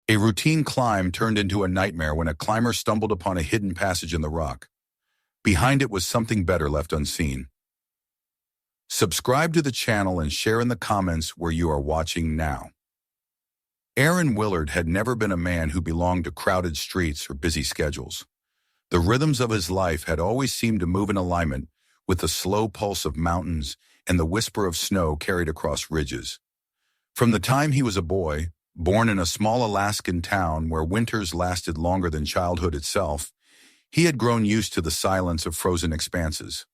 A routine climb turned into a nightmare when a climber stumbled upon a hidden passage in the rock. Behind it was something better left unseen. Subscribe to the channel and share in the comments where you are watching now. Aaron Willard had never been a man who belonged to crowded streets or busy schedules. The rhythms of his life had always seemed to move in alignment with the slow pulse of mountains and the whisper of snow carried across ridges. From the time he was a boy, born in a small Alaskan town where winters lasted longer than childhood itself, he had grown used to the silence of frozen expanses.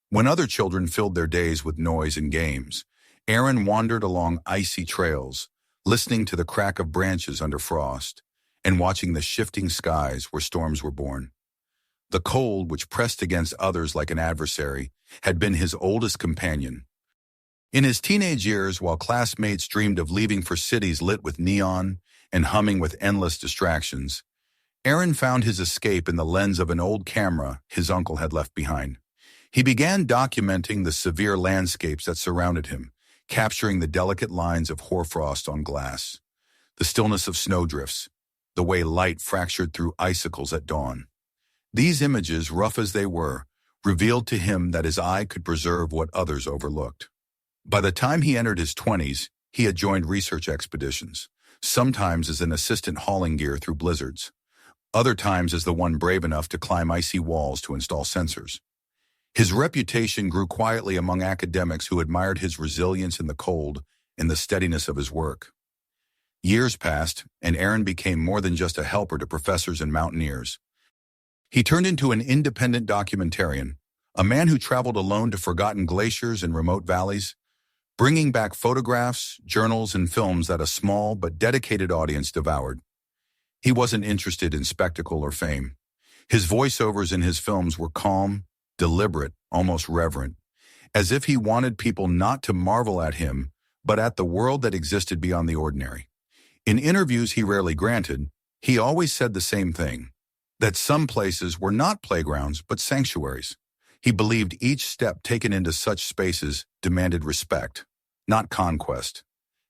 When other children filled their days with noise and games, Aaron wandered along icy trails, listening to the crack of branches under frost, and watching the shifting skies where storms were born. The cold, which pressed against others like an adversary, had been his oldest companion. In his teenage years, while classmates dreamed of leaving for cities lit with neon and humming with endless distractions, Aaron found his escape in the lens of an old camera his uncle had left behind. He began documenting the severe landscapes that surrounded him, capturing the delicate lines of hoarfrost on glass, the stillness of snowdrifts, the way light fractured through icicles at dawn. These images, rough as they were, revealed to him that his eye could preserve what others overlooked. By the time he entered his 20s, he had joined research expeditions, sometimes as an assistant hauling gear through blizzards, other times as the one brave enough to climb icy walls to install sensors. His reputation grew quietly among academics who admired his resilience in the cold and the steadiness of his work. Years passed, and Aaron became more than just a helper to professors and mountaineers. He turned into an independent documentarian, a man who traveled alone to forgotten glaciers and remote valleys, bringing back photographs, journals, and films that a small but dedicated audience devoured. He wasn't interested in spectacle or fame. His voiceovers in his films were calm, deliberate, almost reverent, as if he wanted people not to marvel at him, but at the world that existed beyond the ordinary. In interviews he rarely granted, he always said the same thing, that some places were not playgrounds but sanctuaries. He believed each step taken into such spaces demanded respect, not conquest.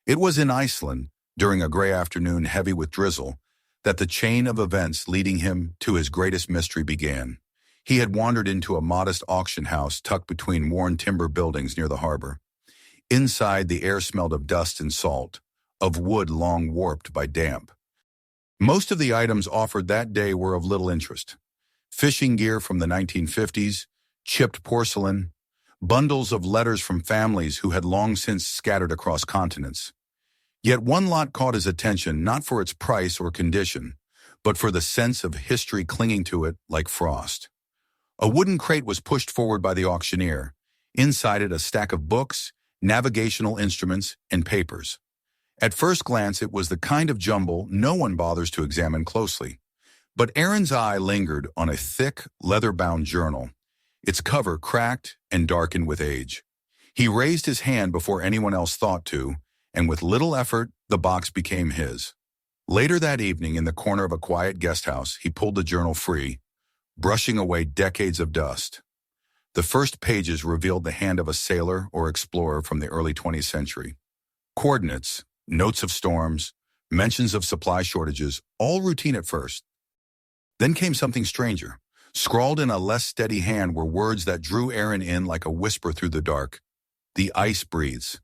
It was in Iceland, during a gray afternoon heavy with drizzle, that the chain of events leading him to his greatest mystery began. He had wandered into a modest auction house tucked between worn timber buildings near the harbor. Inside, the air smelled of dust and salt, of wood long warped by damp. Most of the items offered that day were of little interest. Fishing gear from the 1950s, chipped porcelain, bundles of letters from families who had long since scattered across continents. Yet one lot caught his attention not for its price or condition, but for the sense of history clinging to it like frost. A wooden crate was pushed forward by the auctioneer. Inside it, a stack of books, navigational instruments, and papers. At first glance, it was the kind of jumble no one bothers to examine closely. But Aaron's eye lingered on a thick, leather-bound journal, its cover cracked and darkened with age. He raised his hand before anyone else thought to, and with little effort, the box became his. Later that evening, in the corner of a quiet guest house, he pulled the journal free, brushing away decades of dust. The first pages revealed the hand of a sailor or explorer from the early 20th century. Coordinates, notes of storms, mentions of supply shortages, all routine at first. Then came something stranger. Scrawled in a less steady hand were words that drew Aaron in like a whisper through the dark. The ice breathes.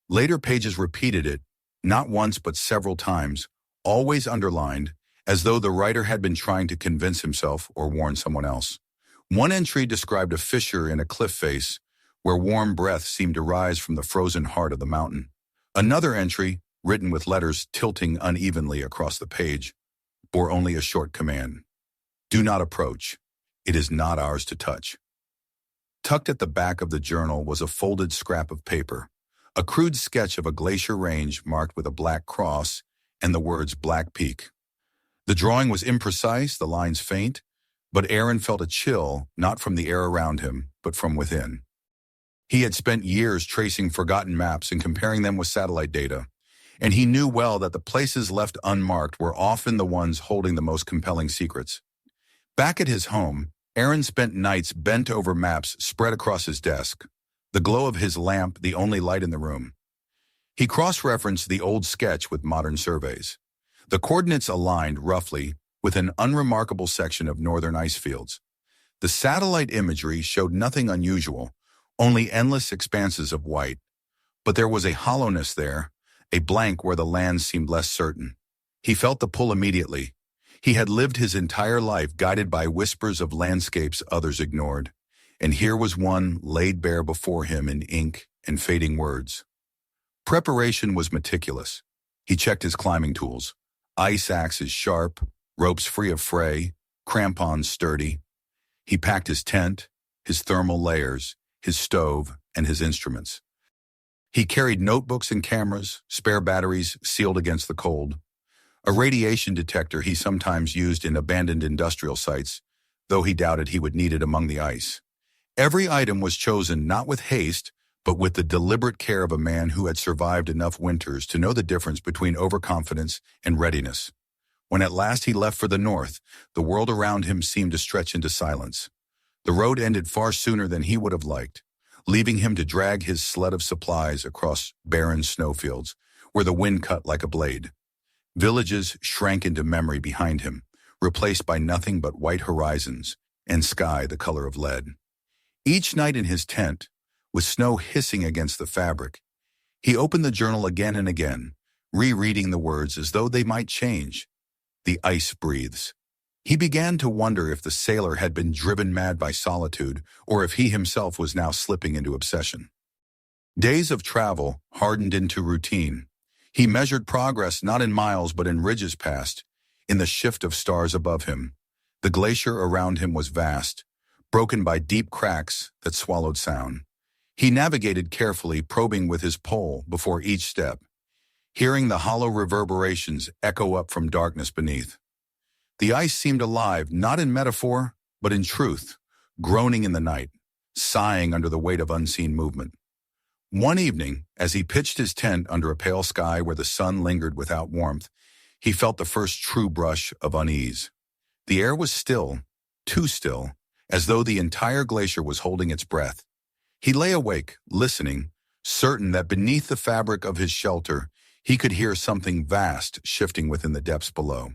Later pages repeated it, not once but several times, always underlined, as though the writer had been trying to convince himself or warn someone else. One entry described a fissure in a cliff face where warm breath seemed to rise from the frozen heart of the mountain. Another entry, written with letters tilting unevenly across the page, bore only a short command. Do not approach. It is not ours to touch. Tucked at the back of the journal was a folded scrap of paper, a crude sketch of a glacier range marked with a black cross and the words Black Peak. The drawing was imprecise, the lines faint, but Aaron felt a chill, not from the air around him, but from within. He had spent years tracing forgotten maps and comparing them with satellite data, and he knew well that the places left unmarked were often the ones holding the most compelling secrets. Back at his home, Aaron spent nights bent over maps spread across his desk, the glow of his lamp the only light in the room. He cross-referenced the old sketch with modern surveys. The coordinates aligned roughly with an unremarkable section of northern ice fields. The satellite imagery showed nothing unusual, only endless expanses of white. But there was a hollowness there, a blank where the land seemed less certain. He felt the pull immediately. He had lived his entire life guided by whispers of landscapes others ignored, and here was one laid bare before him in ink and fading words. Preparation was meticulous. He checked his climbing tools, ice axes sharp, ropes free of fray, crampons sturdy. He packed his tent, his thermal layers, his stove, and his instruments. He carried notebooks and cameras, spare batteries sealed against the cold. A radiation detector he sometimes used in abandoned industrial sites, though he doubted he would need it among the ice. Every item was chosen not with haste, but with the deliberate care of a man who had survived enough winters to know the difference between overconfidence and readiness. When at last he left for the north, the world around him seemed to stretch into silence. The road ended far sooner than he would have liked, leaving him to drag his sled of supplies across barren snowfields, where the wind cut like a blade. Villages shrank into memory behind him, replaced by nothing but white horizons and sky the color of lead. Each night in his tent, with snow hissing against the fabric, he opened the journal again and again, rereading the words as though they might change. The ice breathes. He began to wonder if the sailor had been driven mad by solitude or if he himself was now slipping into obsession. Days of travel hardened into routine. He measured progress not in miles but in ridges passed, in the shift of stars above him. The glacier around him was vast, broken by deep cracks that swallowed sound. He navigated carefully, probing with his pole before each step, hearing the hollow reverberations echo up from darkness beneath. The ice seemed alive, not in metaphor, but in truth, groaning in the night, sighing under the weight of unseen movement. One evening, as he pitched his tent under a pale sky where the sun lingered without warmth, he felt the first true brush of unease. The air was still, too still, as though the entire glacier was holding its breath. He lay awake, listening, certain that beneath the fabric of his shelter, he could hear something vast shifting within the depths below.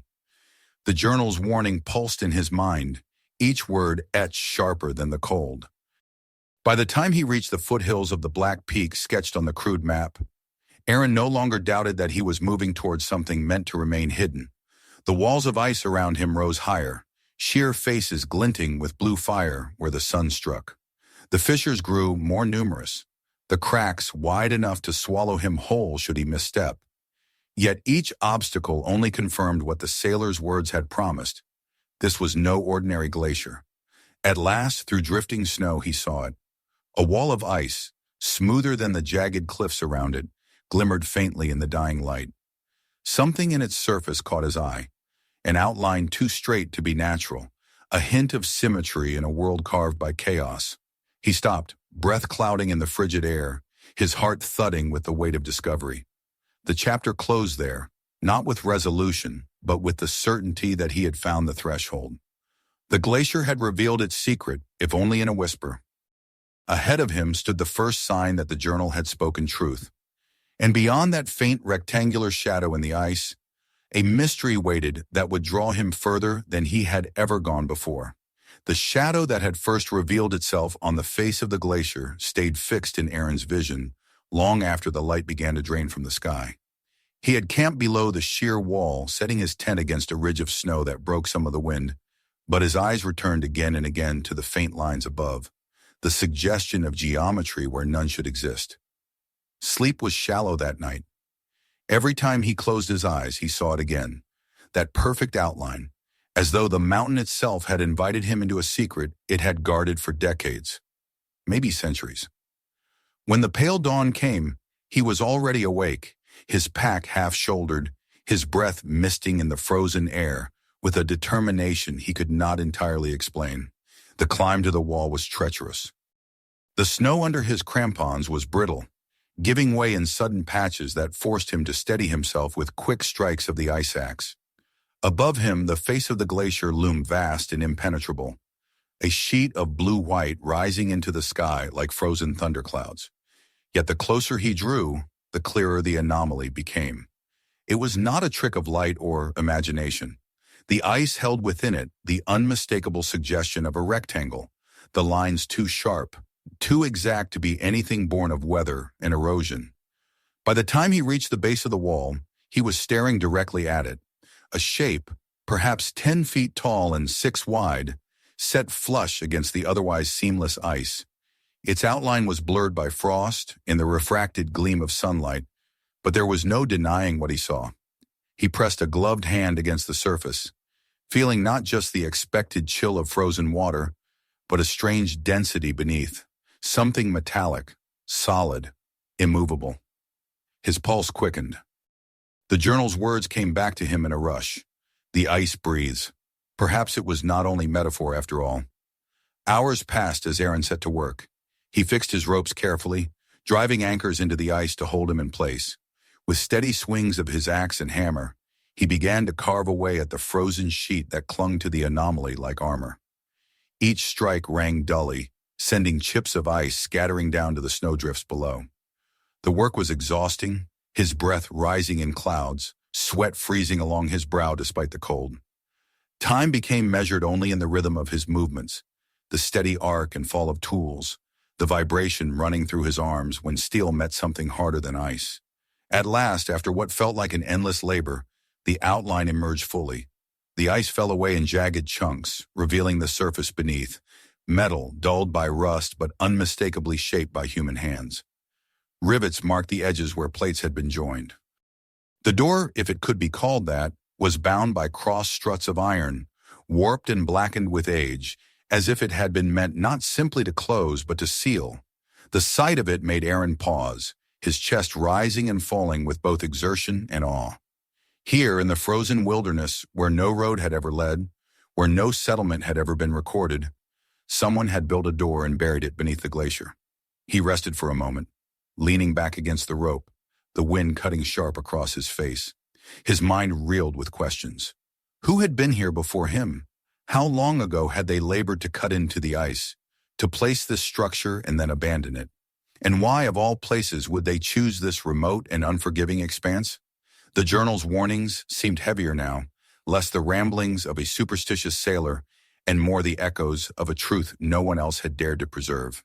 The journal's warning pulsed in his mind, each word etched sharper than the cold. By the time he reached the foothills of the Black Peak sketched on the crude map, Aaron no longer doubted that he was moving towards something meant to remain hidden. The walls of ice around him rose higher, sheer faces glinting with blue fire where the sun struck. The fissures grew more numerous, the cracks wide enough to swallow him whole should he misstep. Yet each obstacle only confirmed what the sailor's words had promised. This was no ordinary glacier. At last, through drifting snow, he saw it. A wall of ice, smoother than the jagged cliffs around it, glimmered faintly in the dying light. Something in its surface caught his eye, an outline too straight to be natural, a hint of symmetry in a world carved by chaos. He stopped, breath clouding in the frigid air, his heart thudding with the weight of discovery. The chapter closed there, not with resolution, but with the certainty that he had found the threshold. The glacier had revealed its secret, if only in a whisper. Ahead of him stood the first sign that the journal had spoken truth. And beyond that faint rectangular shadow in the ice, a mystery waited that would draw him further than he had ever gone before. The shadow that had first revealed itself on the face of the glacier stayed fixed in Aaron's vision long after the light began to drain from the sky. He had camped below the sheer wall, setting his tent against a ridge of snow that broke some of the wind, but his eyes returned again and again to the faint lines above, the suggestion of geometry where none should exist. Sleep was shallow that night. Every time he closed his eyes, he saw it again, that perfect outline, as though the mountain itself had invited him into a secret it had guarded for decades, maybe centuries. When the pale dawn came, he was already awake, his pack half-shouldered, his breath misting in the frozen air, with a determination he could not entirely explain. The climb to the wall was treacherous. The snow under his crampons was brittle, giving way in sudden patches that forced him to steady himself with quick strikes of the ice axe. Above him, the face of the glacier loomed vast and impenetrable, a sheet of blue-white rising into the sky like frozen thunderclouds. Yet the closer he drew, the clearer the anomaly became. It was not a trick of light or imagination. The ice held within it the unmistakable suggestion of a rectangle, the lines too sharp, too exact to be anything born of weather and erosion. By the time he reached the base of the wall, he was staring directly at it, a shape, perhaps 10 feet tall and 6 wide, set flush against the otherwise seamless ice. Its outline was blurred by frost in the refracted gleam of sunlight, but there was no denying what he saw. He pressed a gloved hand against the surface, feeling not just the expected chill of frozen water, but a strange density beneath, something metallic, solid, immovable. His pulse quickened. The journal's words came back to him in a rush. The ice breathes. Perhaps it was not only metaphor after all. Hours passed as Aaron set to work. He fixed his ropes carefully, driving anchors into the ice to hold him in place. With steady swings of his axe and hammer, he began to carve away at the frozen sheet that clung to the anomaly like armor. Each strike rang dully, sending chips of ice scattering down to the snowdrifts below. The work was exhausting, his breath rising in clouds, sweat freezing along his brow despite the cold. Time became measured only in the rhythm of his movements, the steady arc and fall of tools, the vibration running through his arms when steel met something harder than ice. At last, after what felt like an endless labor, the outline emerged fully. The ice fell away in jagged chunks, revealing the surface beneath, metal dulled by rust but unmistakably shaped by human hands. Rivets marked the edges where plates had been joined. The door, if it could be called that, was bound by cross struts of iron, warped and blackened with age, as if it had been meant not simply to close but to seal. The sight of it made Aaron pause, his chest rising and falling with both exertion and awe. Here, in the frozen wilderness, where no road had ever led, where no settlement had ever been recorded, someone had built a door and buried it beneath the glacier. He rested for a moment, leaning back against the rope, the wind cutting sharp across his face. His mind reeled with questions. Who had been here before him? How long ago had they labored to cut into the ice, to place this structure and then abandon it? And why, of all places, would they choose this remote and unforgiving expanse? The journal's warnings seemed heavier now, less the ramblings of a superstitious sailor and more the echoes of a truth no one else had dared to preserve.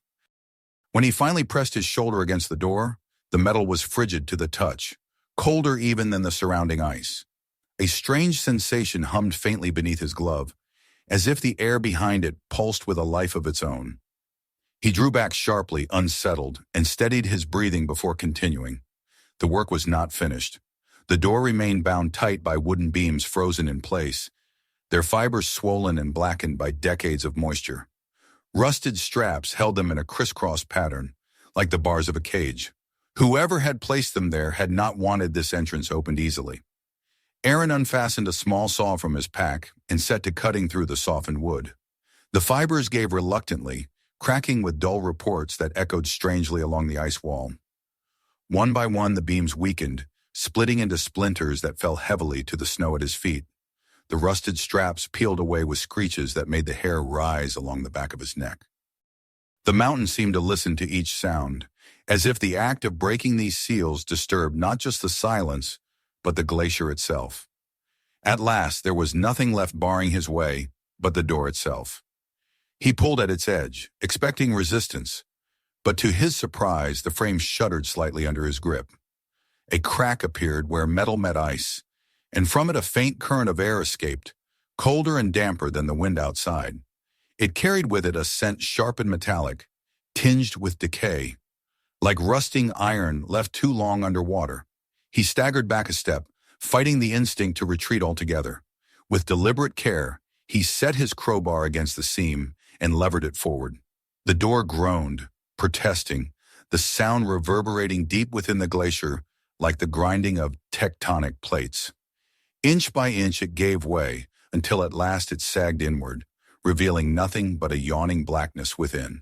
When he finally pressed his shoulder against the door, the metal was frigid to the touch, colder even than the surrounding ice. A strange sensation hummed faintly beneath his glove, as if the air behind it pulsed with a life of its own. He drew back sharply, unsettled, and steadied his breathing before continuing. The work was not finished. The door remained bound tight by wooden beams frozen in place, their fibers swollen and blackened by decades of moisture. Rusted straps held them in a crisscross pattern, like the bars of a cage. Whoever had placed them there had not wanted this entrance opened easily. Aaron unfastened a small saw from his pack and set to cutting through the softened wood. The fibers gave reluctantly, cracking with dull reports that echoed strangely along the ice wall. One by one, the beams weakened, splitting into splinters that fell heavily to the snow at his feet. The rusted straps peeled away with screeches that made the hair rise along the back of his neck. The mountain seemed to listen to each sound, as if the act of breaking these seals disturbed not just the silence, but the glacier itself. At last, there was nothing left barring his way but the door itself. He pulled at its edge, expecting resistance, but to his surprise, the frame shuddered slightly under his grip. A crack appeared where metal met ice, and from it a faint current of air escaped, colder and damper than the wind outside. It carried with it a scent sharp and metallic, tinged with decay, like rusting iron left too long underwater. He staggered back a step, fighting the instinct to retreat altogether. With deliberate care, he set his crowbar against the seam and levered it forward. The door groaned, protesting, the sound reverberating deep within the glacier like the grinding of tectonic plates. Inch by inch it gave way, until at last it sagged inward, revealing nothing but a yawning blackness within.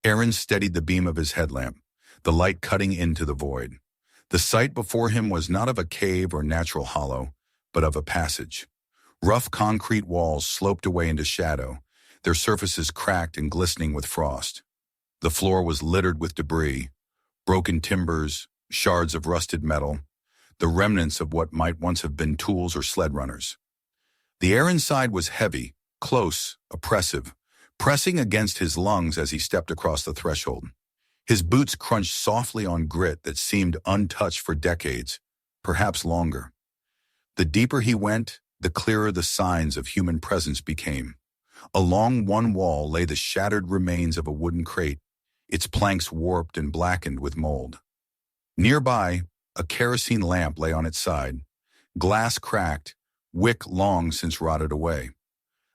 Aaron steadied the beam of his headlamp, the light cutting into the void. The sight before him was not of a cave or natural hollow, but of a passage. Rough concrete walls sloped away into shadow, their surfaces cracked and glistening with frost. The floor was littered with debris, broken timbers, shards of rusted metal. the remnants of what might once have been tools or sled runners. The air inside was heavy, close, oppressive, pressing against his lungs as he stepped across the threshold. His boots crunched softly on grit that seemed untouched for decades, perhaps longer. The deeper he went, the clearer the signs of human presence became. Along one wall lay the shattered remains of a wooden crate, its planks warped and blackened with mold. Nearby, a kerosene lamp lay on its side, glass cracked, wick long since rotted away.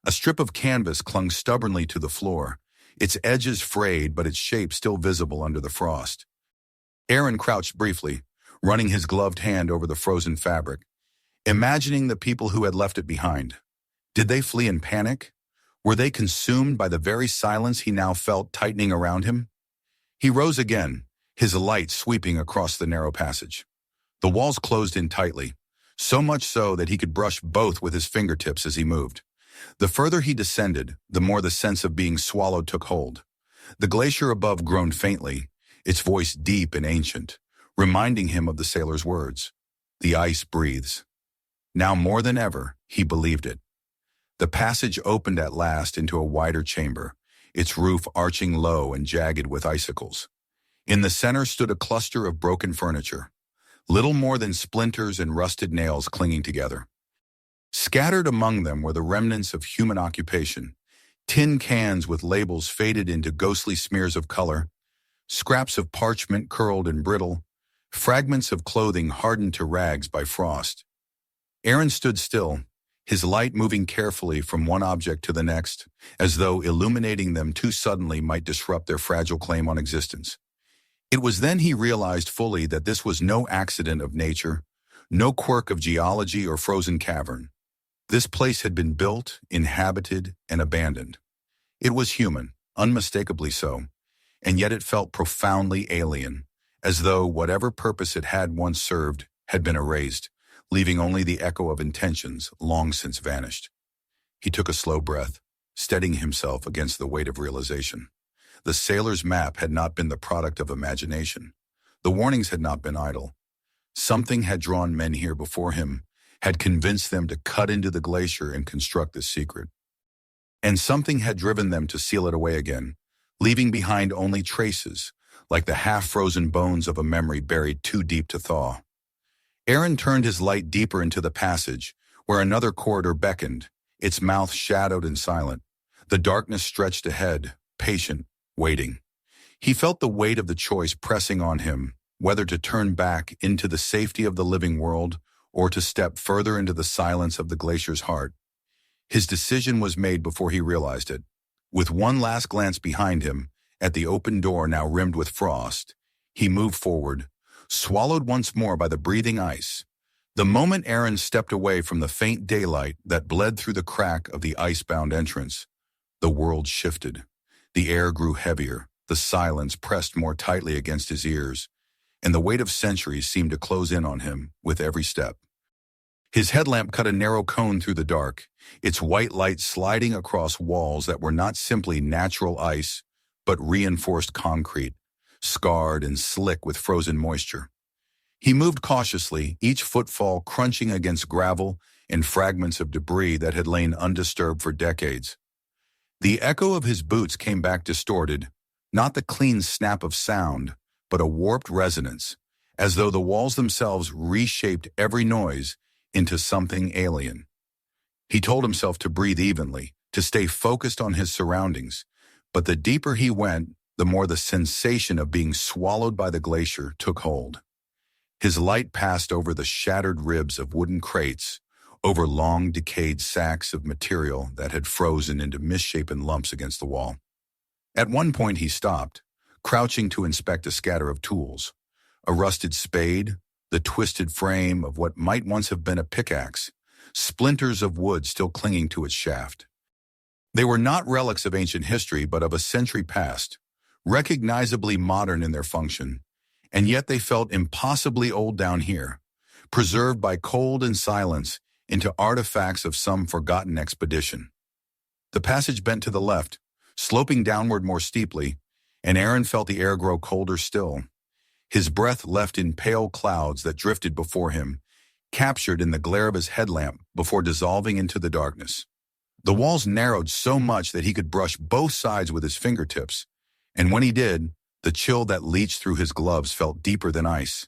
A strip of canvas clung stubbornly to the floor, its edges frayed but its shape still visible under the frost. Aaron crouched briefly, running his gloved hand over the frozen fabric, imagining the people who had left it behind. Did they flee in panic? Were they consumed by the very silence he now felt tightening around him? He rose again, his light sweeping across the narrow passage. The walls closed in tightly, so much so that he could brush both with his fingertips as he moved. The further he descended, the more the sense of being swallowed took hold. The glacier above groaned faintly, its voice deep and ancient, reminding him of the sailor's words. The ice breathes. Now more than ever, he believed it. The passage opened at last into a wider chamber, its roof arching low and jagged with icicles. In the center stood a cluster of broken furniture, little more than splinters and rusted nails clinging together. Scattered among them were the remnants of human occupation, tin cans with labels faded into ghostly smears of color, scraps of parchment curled and brittle, fragments of clothing hardened to rags by frost. Aaron stood still, his light moving carefully from one object to the next, as though illuminating them too suddenly might disrupt their fragile claim on existence. It was then he realized fully that this was no accident of nature, no quirk of geology or frozen cavern. This place had been built, inhabited, and abandoned. It was human, unmistakably so, and yet it felt profoundly alien, as though whatever purpose it had once served had been erased, leaving only the echo of intentions long since vanished. He took a slow breath, steadying himself against the weight of realization. The sailor's map had not been the product of imagination. The warnings had not been idle. Something had drawn men here before him, had convinced them to cut into the glacier and construct this secret. And something had driven them to seal it away again, leaving behind only traces, like the half-frozen bones of a memory buried too deep to thaw. Aaron turned his light deeper into the passage, where another corridor beckoned, its mouth shadowed and silent. The darkness stretched ahead, patient, waiting. He felt the weight of the choice pressing on him, whether to turn back into the safety of the living world or to step further into the silence of the glacier's heart. His decision was made before he realized it. With one last glance behind him, at the open door now rimmed with frost, he moved forward, swallowed once more by the breathing ice. The moment Aaron stepped away from the faint daylight that bled through the crack of the ice-bound entrance, the world shifted. The air grew heavier, the silence pressed more tightly against his ears, and the weight of centuries seemed to close in on him with every step. His headlamp cut a narrow cone through the dark, its white light sliding across walls that were not simply natural ice, but reinforced concrete, scarred and slick with frozen moisture. He moved cautiously, each footfall crunching against gravel and fragments of debris that had lain undisturbed for decades. The echo of his boots came back distorted, not the clean snap of sound, but a warped resonance, as though the walls themselves reshaped every noise into something alien. He told himself to breathe evenly, to stay focused on his surroundings, but the deeper he went, the more the sensation of being swallowed by the glacier took hold. His light passed over the shattered ribs of wooden crates, over long decayed sacks of material that had frozen into misshapen lumps against the wall. At one point he stopped, crouching to inspect a scatter of tools, a rusted spade, the twisted frame of what might once have been a pickaxe, splinters of wood still clinging to its shaft. They were not relics of ancient history but of a century past, recognizably modern in their function, and yet they felt impossibly old down here, preserved by cold and silence into artifacts of some forgotten expedition. The passage bent to the left, sloping downward more steeply, and Aaron felt the air grow colder still. His breath left in pale clouds that drifted before him, captured in the glare of his headlamp before dissolving into the darkness. The walls narrowed so much that he could brush both sides with his fingertips, and when he did, the chill that leached through his gloves felt deeper than ice.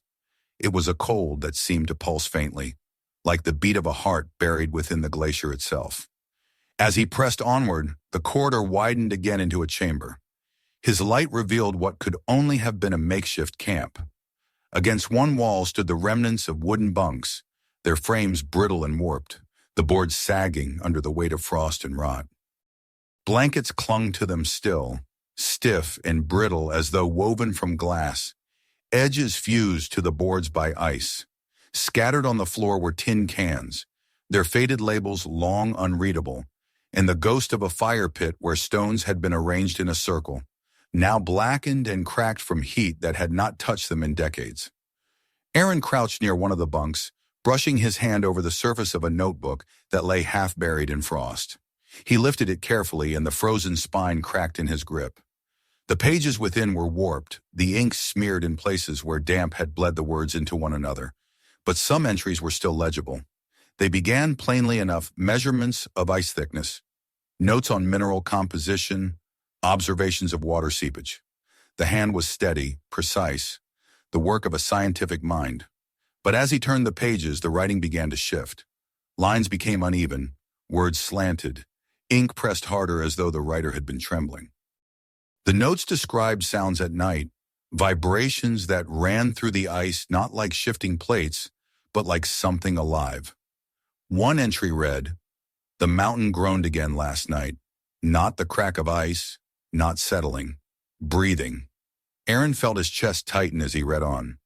It was a cold that seemed to pulse faintly, like the beat of a heart buried within the glacier itself. As he pressed onward, the corridor widened again into a chamber. His light revealed what could only have been a makeshift camp. Against one wall stood the remnants of wooden bunks, their frames brittle and warped, the boards sagging under the weight of frost and rot. Blankets clung to them still, stiff and brittle as though woven from glass, edges fused to the boards by ice. Scattered on the floor were tin cans, their faded labels long unreadable, and the ghost of a fire pit where stones had been arranged in a circle, now blackened and cracked from heat that had not touched them in decades. Aaron crouched near one of the bunks, brushing his hand over the surface of a notebook that lay half buried in frost. He lifted it carefully, and the frozen spine cracked in his grip. The pages within were warped, the ink smeared in places where damp had bled the words into one another. But some entries were still legible. They began plainly enough: measurements of ice thickness, notes on mineral composition, observations of water seepage. The hand was steady, precise, the work of a scientific mind. But as he turned the pages, the writing began to shift. Lines became uneven, words slanted, ink pressed harder as though the writer had been trembling. The notes described sounds at night, vibrations that ran through the ice not like shifting plates, but like something alive. One entry read, "The mountain groaned again last night. Not the crack of ice, not settling, breathing." Aaron felt his chest tighten as he read on.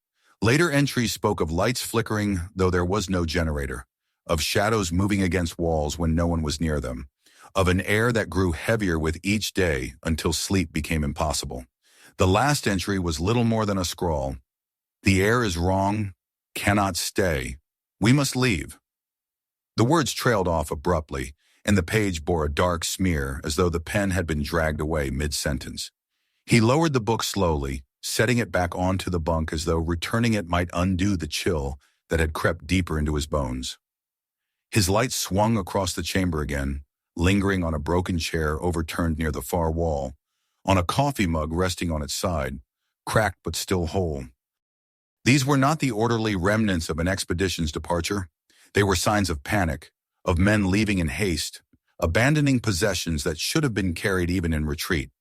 Later entries spoke of lights flickering, though there was no generator, of shadows moving against walls when no one was near them, of an air that grew heavier with each day until sleep became impossible. The last entry was little more than a scrawl. "The air is wrong, cannot stay. We must leave." The words trailed off abruptly, and the page bore a dark smear as though the pen had been dragged away mid-sentence. He lowered the book slowly, setting it back onto the bunk as though returning it might undo the chill that had crept deeper into his bones. His light swung across the chamber again, lingering on a broken chair overturned near the far wall, on a coffee mug resting on its side, cracked but still whole. These were not the orderly remnants of an expedition's departure. They were signs of panic, of men leaving in haste, abandoning possessions that should have been carried even in retreat.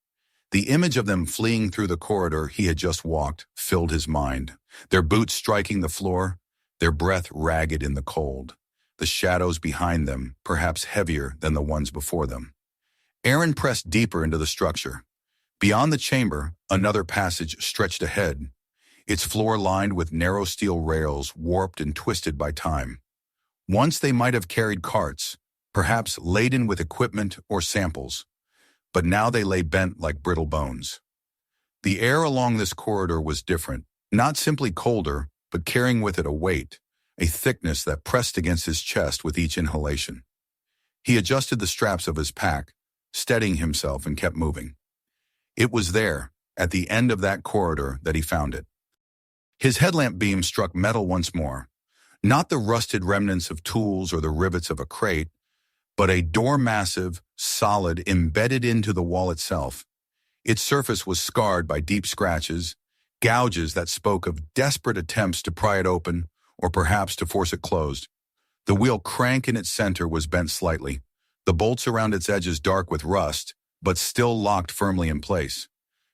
The image of them fleeing through the corridor he had just walked filled his mind, their boots striking the floor, their breath ragged in the cold, the shadows behind them perhaps heavier than the ones before them. Aaron pressed deeper into the structure. Beyond the chamber, another passage stretched ahead, its floor lined with narrow steel rails warped and twisted by time. Once they might have carried carts, perhaps laden with equipment or samples, but now they lay bent like brittle bones. The air along this corridor was different, not simply colder, but carrying with it a weight, a thickness that pressed against his chest with each inhalation. He adjusted the straps of his pack, steadying himself, and kept moving. It was there, at the end of that corridor, that he found it. His headlamp beam struck metal once more, not the rusted remnants of tools or the rivets of a crate, but a door massive, solid, embedded into the wall itself. Its surface was scarred by deep scratches, gouges that spoke of desperate attempts to pry it open or perhaps to force it closed. The wheel crank in its center was bent slightly, the bolts around its edges dark with rust, but still locked firmly in place.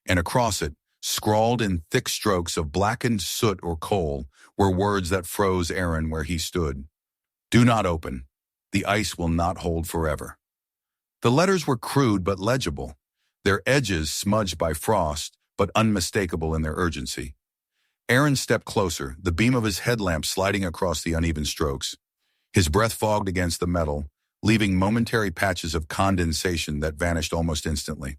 And across it, scrawled in thick strokes of blackened soot or coal, were words that froze Aaron where he stood. "Do not open. The ice will not hold forever." The letters were crude but legible, their edges smudged by frost but unmistakable in their urgency. Aaron stepped closer, the beam of his headlamp sliding across the uneven strokes. His breath fogged against the metal, leaving momentary patches of condensation that vanished almost instantly.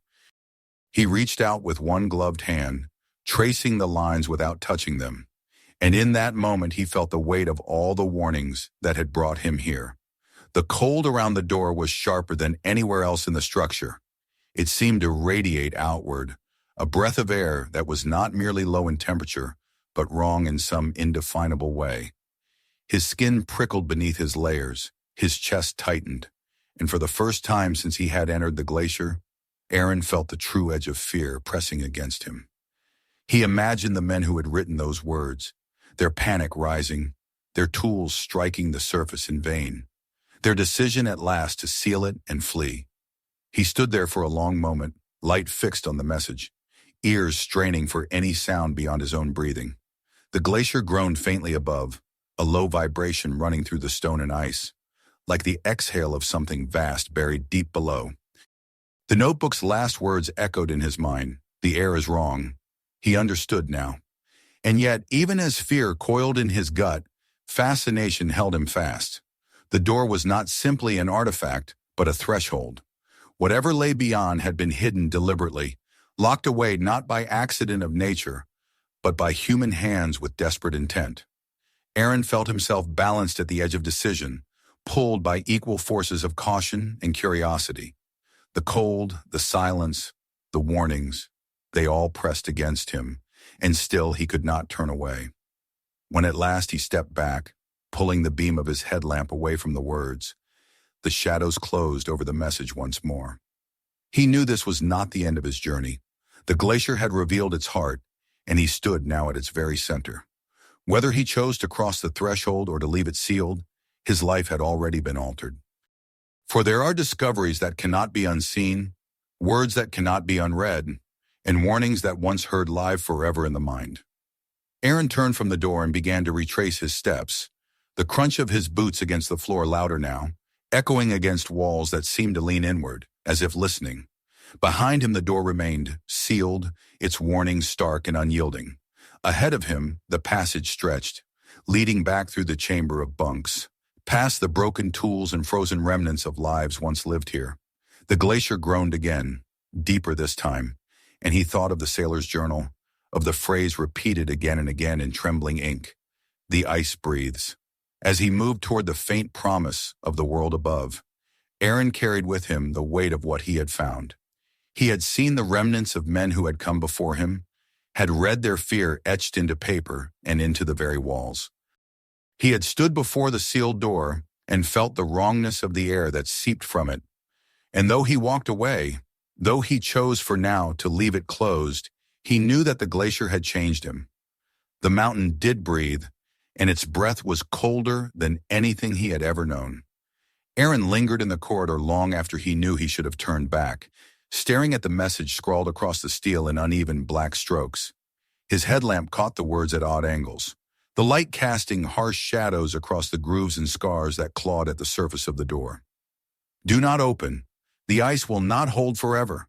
He reached out with one gloved hand, tracing the lines without touching them. And in that moment he felt the weight of all the warnings that had brought him here. The cold around the door was sharper than anywhere else in the structure. It seemed to radiate outward, a breath of air that was not merely low in temperature, but wrong in some indefinable way. His skin prickled beneath his layers, his chest tightened, and for the first time since he had entered the glacier, Aaron felt the true edge of fear pressing against him. He imagined the men who had written those words, their panic rising, their tools striking the surface in vain, their decision at last to seal it and flee. He stood there for a long moment, light fixed on the message, ears straining for any sound beyond his own breathing. The glacier groaned faintly above, a low vibration running through the stone and ice, like the exhale of something vast buried deep below. The notebook's last words echoed in his mind, "The air is wrong." He understood now. And yet, even as fear coiled in his gut, fascination held him fast. The door was not simply an artifact, but a threshold. Whatever lay beyond had been hidden deliberately, locked away not by accident of nature, but by human hands with desperate intent. Aaron felt himself balanced at the edge of decision, pulled by equal forces of caution and curiosity. The cold, the silence, the warnings, they all pressed against him, and still he could not turn away. When at last he stepped back, pulling the beam of his headlamp away from the words, the shadows closed over the message once more. He knew this was not the end of his journey. The glacier had revealed its heart, and he stood now at its very center. Whether he chose to cross the threshold or to leave it sealed, his life had already been altered. For there are discoveries that cannot be unseen, words that cannot be unread, and warnings that once heard live forever in the mind. Aaron turned from the door and began to retrace his steps, the crunch of his boots against the floor louder now, echoing against walls that seemed to lean inward, as if listening. Behind him the door remained, sealed, its warnings stark and unyielding. Ahead of him, the passage stretched, leading back through the chamber of bunks, past the broken tools and frozen remnants of lives once lived here. The glacier groaned again, deeper this time, and he thought of the sailor's journal, of the phrase repeated again and again in trembling ink, "The ice breathes." As he moved toward the faint promise of the world above, Aaron carried with him the weight of what he had found. He had seen the remnants of men who had come before him, had read their fear etched into paper and into the very walls. He had stood before the sealed door and felt the wrongness of the air that seeped from it. And though he walked away, though he chose for now to leave it closed, he knew that the glacier had changed him. The mountain did breathe, and its breath was colder than anything he had ever known. Aaron lingered in the corridor long after he knew he should have turned back, staring at the message scrawled across the steel in uneven black strokes. His headlamp caught the words at odd angles, the light casting harsh shadows across the grooves and scars that clawed at the surface of the door. "Do not open. The ice will not hold forever."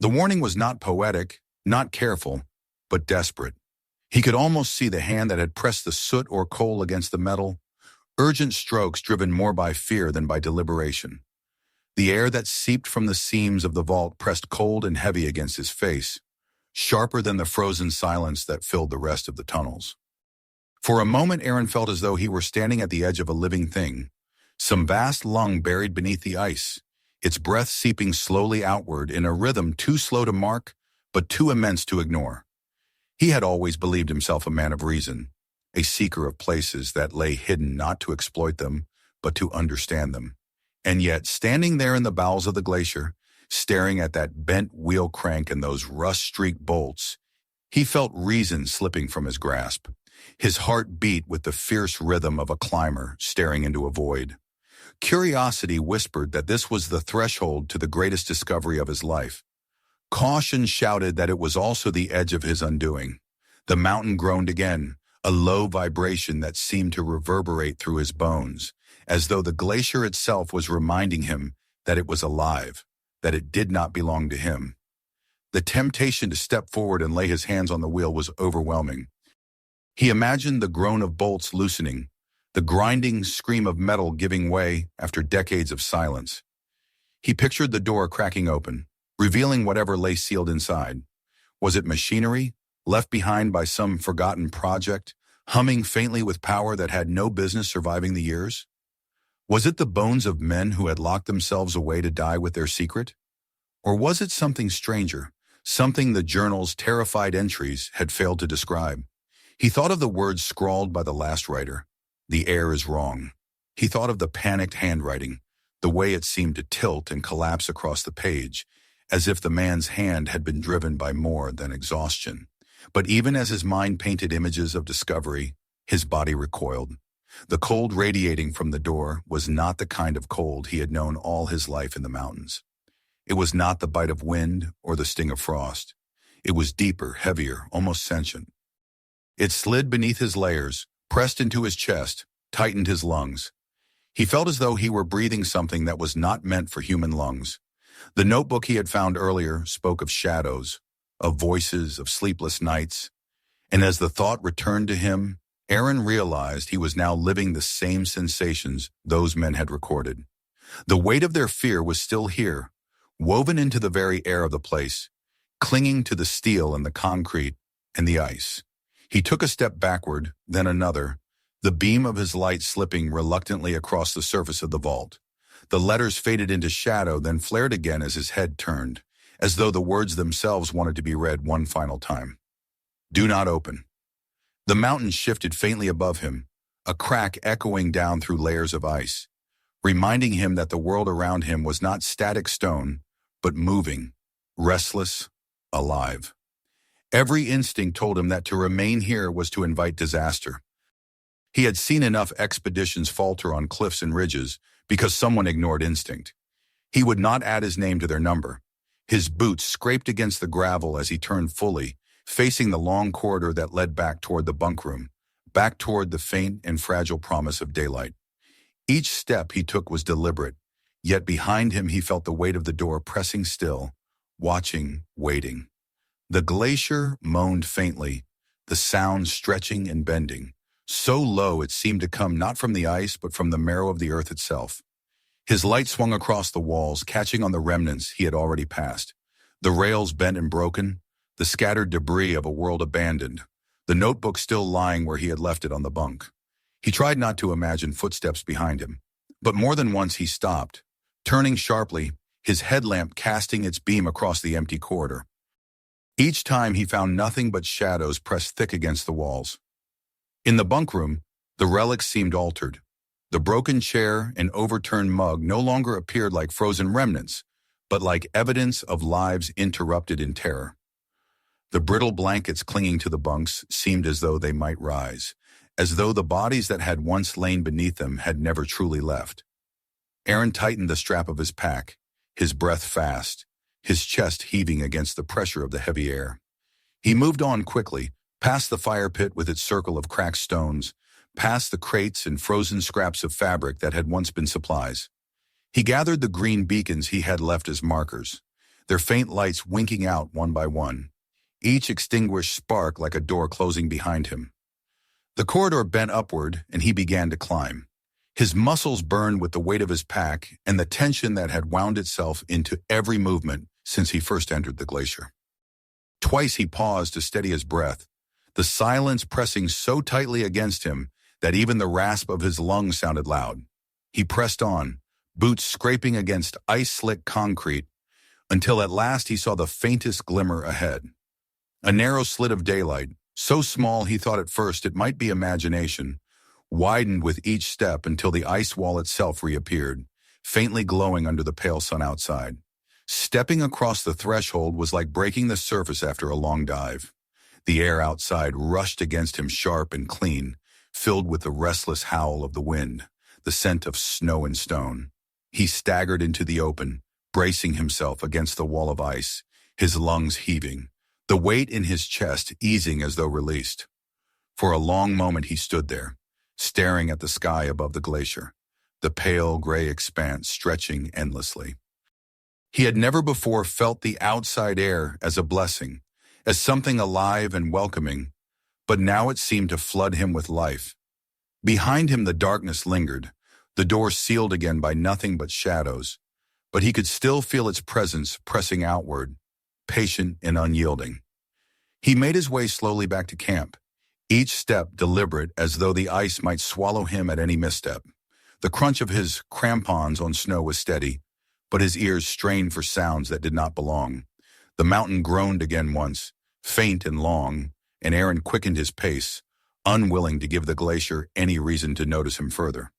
The warning was not poetic, not careful, but desperate. He could almost see the hand that had pressed the soot or coal against the metal, urgent strokes driven more by fear than by deliberation. The air that seeped from the seams of the vault pressed cold and heavy against his face, sharper than the frozen silence that filled the rest of the tunnels. For a moment, Aaron felt as though he were standing at the edge of a living thing, some vast lung buried beneath the ice, its breath seeping slowly outward in a rhythm too slow to mark, but too immense to ignore. He had always believed himself a man of reason, a seeker of places that lay hidden not to exploit them, but to understand them. And yet, standing there in the bowels of the glacier, staring at that bent wheel crank and those rust-streaked bolts, he felt reason slipping from his grasp. His heart beat with the fierce rhythm of a climber staring into a void. Curiosity whispered that this was the threshold to the greatest discovery of his life. Caution shouted that it was also the edge of his undoing. The mountain groaned again, a low vibration that seemed to reverberate through his bones, as though the glacier itself was reminding him that it was alive, that it did not belong to him. The temptation to step forward and lay his hands on the wheel was overwhelming. He imagined the groan of bolts loosening, the grinding scream of metal giving way after decades of silence. He pictured the door cracking open, revealing whatever lay sealed inside. Was it machinery, left behind by some forgotten project, humming faintly with power that had no business surviving the years? Was it the bones of men who had locked themselves away to die with their secret? Or was it something stranger, something the journal's terrified entries had failed to describe? He thought of the words scrawled by the last writer, The air is wrong. He thought of the panicked handwriting, the way it seemed to tilt and collapse across the page, as if the man's hand had been driven by more than exhaustion. But even as his mind painted images of discovery, his body recoiled. The cold radiating from the door was not the kind of cold he had known all his life in the mountains. It was not the bite of wind or the sting of frost. It was deeper, heavier, almost sentient. It slid beneath his layers, pressed into his chest, tightened his lungs. He felt as though he were breathing something that was not meant for human lungs. The notebook he had found earlier spoke of shadows, of voices, of sleepless nights. And as the thought returned to him, Aaron realized he was now living the same sensations those men had recorded. The weight of their fear was still here, woven into the very air of the place, clinging to the steel and the concrete and the ice. He took a step backward, then another, the beam of his light slipping reluctantly across the surface of the vault. The letters faded into shadow, then flared again as his head turned, as though the words themselves wanted to be read one final time. Do not open. The mountain shifted faintly above him, a crack echoing down through layers of ice, reminding him that the world around him was not static stone, but moving, restless, alive. Every instinct told him that to remain here was to invite disaster. He had seen enough expeditions falter on cliffs and ridges because someone ignored instinct. He would not add his name to their number. His boots scraped against the gravel as he turned fully, facing the long corridor that led back toward the bunk room, back toward the faint and fragile promise of daylight. Each step he took was deliberate, yet behind him he felt the weight of the door pressing still, watching, waiting. The glacier moaned faintly, the sound stretching and bending, so low it seemed to come not from the ice but from the marrow of the earth itself. His light swung across the walls, catching on the remnants he had already passed. The rails bent and broken, the scattered debris of a world abandoned, the notebook still lying where he had left it on the bunk. He tried not to imagine footsteps behind him, but more than once he stopped, turning sharply, his headlamp casting its beam across the empty corridor. Each time he found nothing but shadows pressed thick against the walls. In the bunk room, the relics seemed altered. The broken chair and overturned mug no longer appeared like frozen remnants, but like evidence of lives interrupted in terror. The brittle blankets clinging to the bunks seemed as though they might rise, as though the bodies that had once lain beneath them had never truly left. Aaron tightened the strap of his pack, his breath fast, his chest heaving against the pressure of the heavy air. He moved on quickly, past the fire pit with its circle of cracked stones, past the crates and frozen scraps of fabric that had once been supplies. He gathered the green beacons he had left as markers, their faint lights winking out one by one, each extinguished spark like a door closing behind him. The corridor bent upward, and he began to climb. His muscles burned with the weight of his pack and the tension that had wound itself into every movement since he first entered the glacier. Twice he paused to steady his breath, the silence pressing so tightly against him that even the rasp of his lungs sounded loud. He pressed on, boots scraping against ice-slick concrete, until at last he saw the faintest glimmer ahead. A narrow slit of daylight, so small he thought at first it might be imagination, widened with each step until the ice wall itself reappeared, faintly glowing under the pale sun outside. Stepping across the threshold was like breaking the surface after a long dive. The air outside rushed against him sharp and clean, filled with the restless howl of the wind, the scent of snow and stone. He staggered into the open, bracing himself against the wall of ice, his lungs heaving, the weight in his chest easing as though released. For a long moment he stood there, staring at the sky above the glacier, the pale gray expanse stretching endlessly. He had never before felt the outside air as a blessing, as something alive and welcoming, but now it seemed to flood him with life. Behind him the darkness lingered, the door sealed again by nothing but shadows, but he could still feel its presence pressing outward, patient and unyielding. He made his way slowly back to camp, each step deliberate as though the ice might swallow him at any misstep. The crunch of his crampons on snow was steady, but his ears strained for sounds that did not belong. The mountain groaned again once, faint and long, and Aaron quickened his pace, unwilling to give the glacier any reason to notice him further.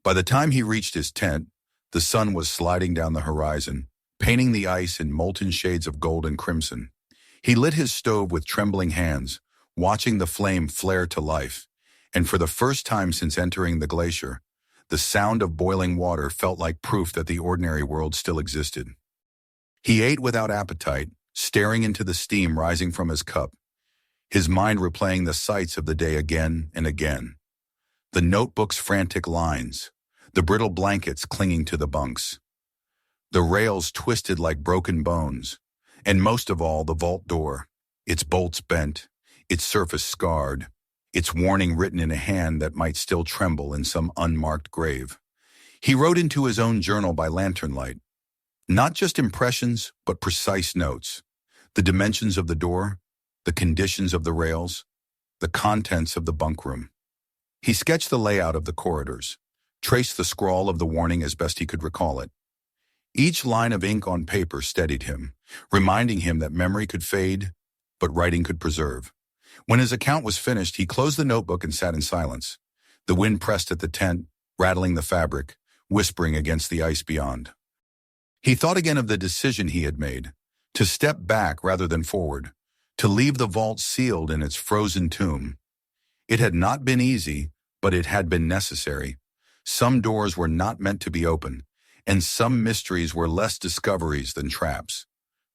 By the time he reached his tent, the sun was sliding down the horizon, painting the ice in molten shades of gold and crimson. He lit his stove with trembling hands, watching the flame flare to life, and for the first time since entering the glacier, the sound of boiling water felt like proof that the ordinary world still existed. He ate without appetite, staring into the steam rising from his cup, his mind replaying the sights of the day again and again. The notebook's frantic lines, the brittle blankets clinging to the bunks, the rails twisted like broken bones, and most of all, the vault door, its bolts bent, its surface scarred, its warning written in a hand that might still tremble in some unmarked grave. He wrote into his own journal by lantern light, not just impressions, but precise notes. The dimensions of the door, the conditions of the rails, the contents of the bunk room. He sketched the layout of the corridors, traced the scrawl of the warning as best he could recall it. Each line of ink on paper steadied him, reminding him that memory could fade, but writing could preserve. When his account was finished, he closed the notebook and sat in silence. The wind pressed at the tent, rattling the fabric, whispering against the ice beyond. He thought again of the decision he had made, to step back rather than forward, to leave the vault sealed in its frozen tomb. It had not been easy, but it had been necessary. Some doors were not meant to be open, and some mysteries were less discoveries than traps.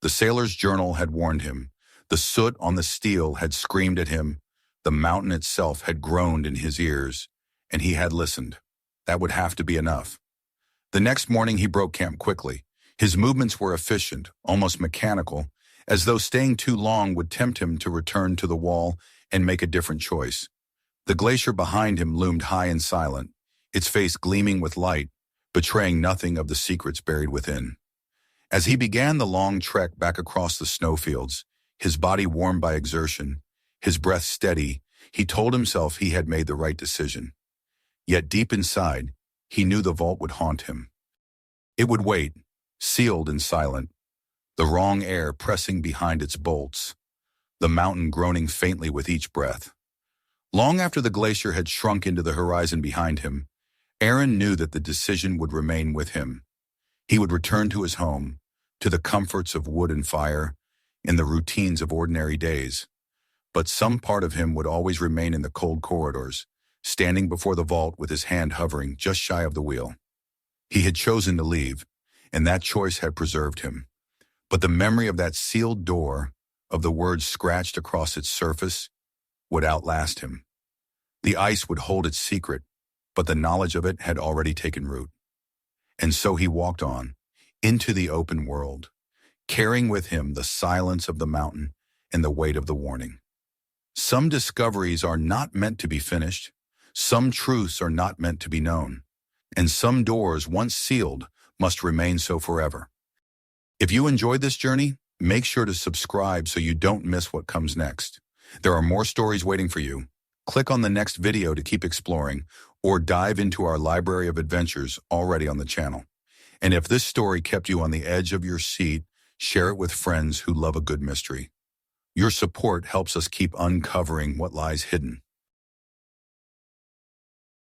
The sailor's journal had warned him. The soot on the steel had screamed at him. The mountain itself had groaned in his ears, and he had listened. That would have to be enough. The next morning he broke camp quickly. His movements were efficient, almost mechanical, as though staying too long would tempt him to return to the wall and make a different choice. The glacier behind him loomed high and silent, its face gleaming with light, betraying nothing of the secrets buried within. As he began the long trek back across the snowfields, his body warm by exertion, his breath steady, he told himself he had made the right decision. Yet deep inside, he knew the vault would haunt him. It would wait, sealed and silent, the wrong air pressing behind its bolts, the mountain groaning faintly with each breath. Long after the glacier had shrunk into the horizon behind him, Aaron knew that the decision would remain with him. He would return to his home, to the comforts of wood and fire, in the routines of ordinary days. But some part of him would always remain in the cold corridors, standing before the vault with his hand hovering just shy of the wheel. He had chosen to leave, and that choice had preserved him. But the memory of that sealed door, of the words scratched across its surface, would outlast him. The ice would hold its secret, but the knowledge of it had already taken root. And so he walked on, into the open world, carrying with him the silence of the mountain and the weight of the warning. Some discoveries are not meant to be finished, some truths are not meant to be known, and some doors once sealed must remain so forever. If you enjoyed this journey, make sure to subscribe so you don't miss what comes next. There are more stories waiting for you. Click on the next video to keep exploring, or dive into our library of adventures already on the channel. And if this story kept you on the edge of your seat, share it with friends who love a good mystery. Your support helps us keep uncovering what lies hidden.